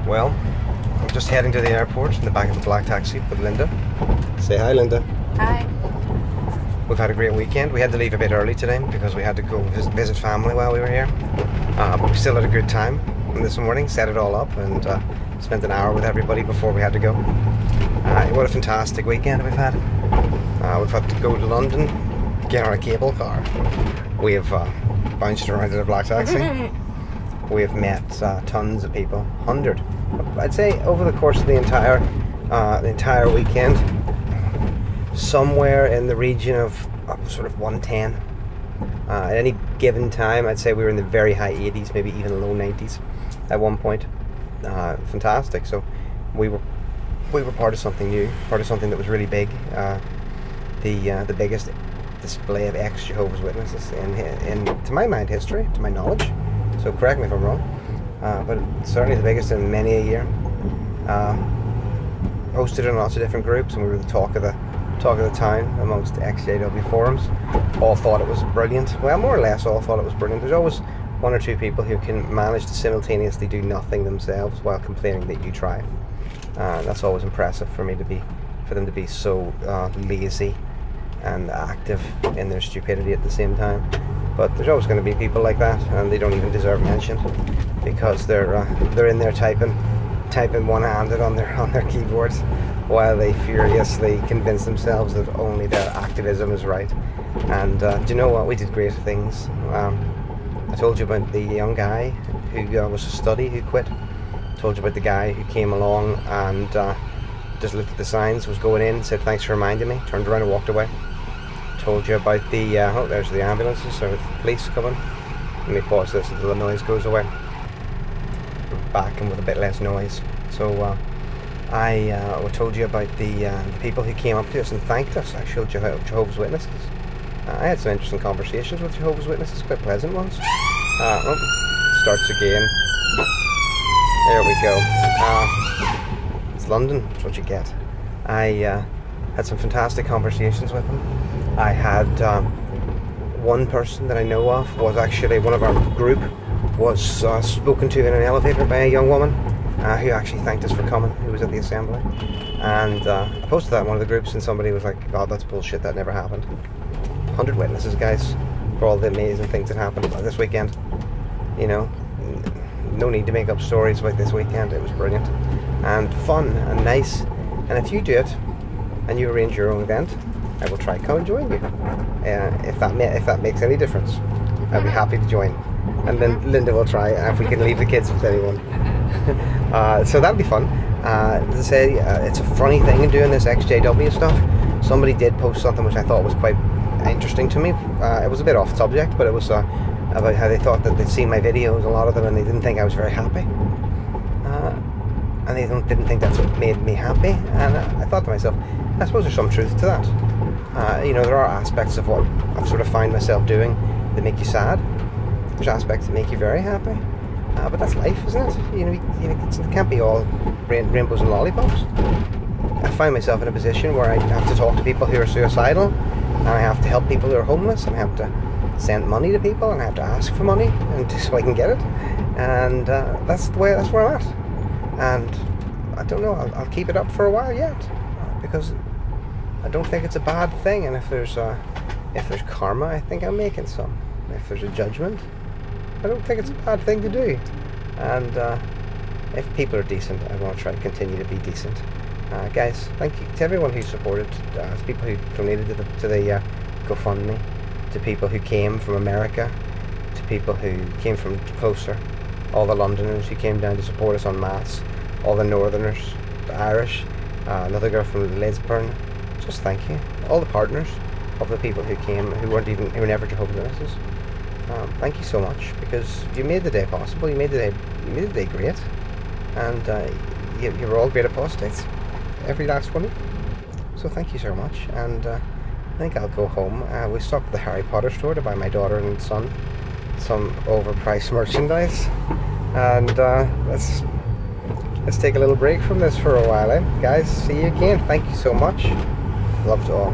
Well, I'm just heading to the airport in the back of the black taxi with Lynda. Say hi, Lynda. Hi. We've had a great weekend. We had to leave a bit early today because we had to go visit family while we were here. But we still had a good time this morning, set it all up, and spent an hour with everybody before we had to go. What a fantastic weekend we've had. We've had to go to London, get on a cable car. We have bounced around in a black taxi. We have met tons of people, 100. I'd say over the course of the entire weekend, somewhere in the region of sort of 110. At any given time, I'd say we were in the very high 80s, maybe even low 90s at one point. Fantastic. So we were part of something new, part of something that was really big. The biggest display of ex-Jehovah's Witnesses in, to my mind, history, to my knowledge. So correct me if I'm wrong, but certainly the biggest in many a year. Hosted in lots of different groups, and we were the talk of the town amongst ex-JW forums. All thought it was brilliant. Well, more or less all thought it was brilliant. There's always one or two people who can manage to simultaneously do nothing themselves while complaining that you try. That's always impressive for them to be so lazy and active in their stupidity at the same time. But there's always going to be people like that, and they don't even deserve mention because they're in there typing one-handed on their keyboards while they furiously convince themselves that only their activism is right. And do you know what? We did great things. I told you about the young guy who was a study who quit. I told you about the guy who came along and just looked at the signs, was going in, said thanks for reminding me, turned around and walked away. Told you about the oh, there's the ambulances or the police coming. Let me pause this until the noise goes away. We're back and with a bit less noise. So I told you about the people who came up to us and thanked us. I showed Jehovah's Witnesses. I had some interesting conversations with Jehovah's Witnesses, quite pleasant ones. Starts again. There we go. It's London, that's what you get. I had some fantastic conversations with them. I had one person that I know of was actually one of our group was spoken to in an elevator by a young woman who actually thanked us for coming, who was at the assembly. And I posted that in one of the groups and somebody was like, God, that's bullshit, that never happened. 100 witnesses, guys, for all the amazing things that happened this weekend. You know, no need to make up stories about this weekend. It was brilliant and fun and nice. And if you do it and you arrange your own event, I will try to come and join you. If that makes any difference, I'll be happy to join. And then Lynda will try if we can leave the kids with anyone. So that'll be fun. As I say, it's a funny thing in doing this XJW stuff. Somebody did post something which I thought was quite interesting to me. It was a bit off subject, but it was about how they thought that they'd seen my videos, a lot of them, and they didn't think I was very happy. And they didn't think that's what made me happy. And I thought to myself, I suppose there's some truth to that. You know, there are aspects of what I've sort of found myself doing that make you sad. There's aspects that make you very happy. But that's life, isn't it? You know, it can't be all rainbows and lollipops. I find myself in a position where I have to talk to people who are suicidal, and I have to help people who are homeless, and I have to send money to people, and I have to ask for money and so I can get it. And that's where I'm at. And I don't know, I'll keep it up for a while yet, because I don't think it's a bad thing. And if there's karma, I think I'm making some. If there's a judgment, I don't think it's a bad thing to do. And if people are decent, I want to try to continue to be decent. Guys, thank you to everyone who supported, to people who donated to the GoFundMe, to people who came from America, to people who came from closer, all the Londoners who came down to support us en masse, all the Northerners, the Irish, another girl from Lisburn. Just thank you. All the partners of the people who came, who were never Jehovah's Witnesses. Thank you so much, because you made the day possible. You made the day great, and you were all great apostates, every last one. So thank you so much. And I think I'll go home. We stopped at the Harry Potter store to buy my daughter and son some overpriced merchandise, and let's take a little break from this for a while, guys. See you again. Thank you so much. Love to all.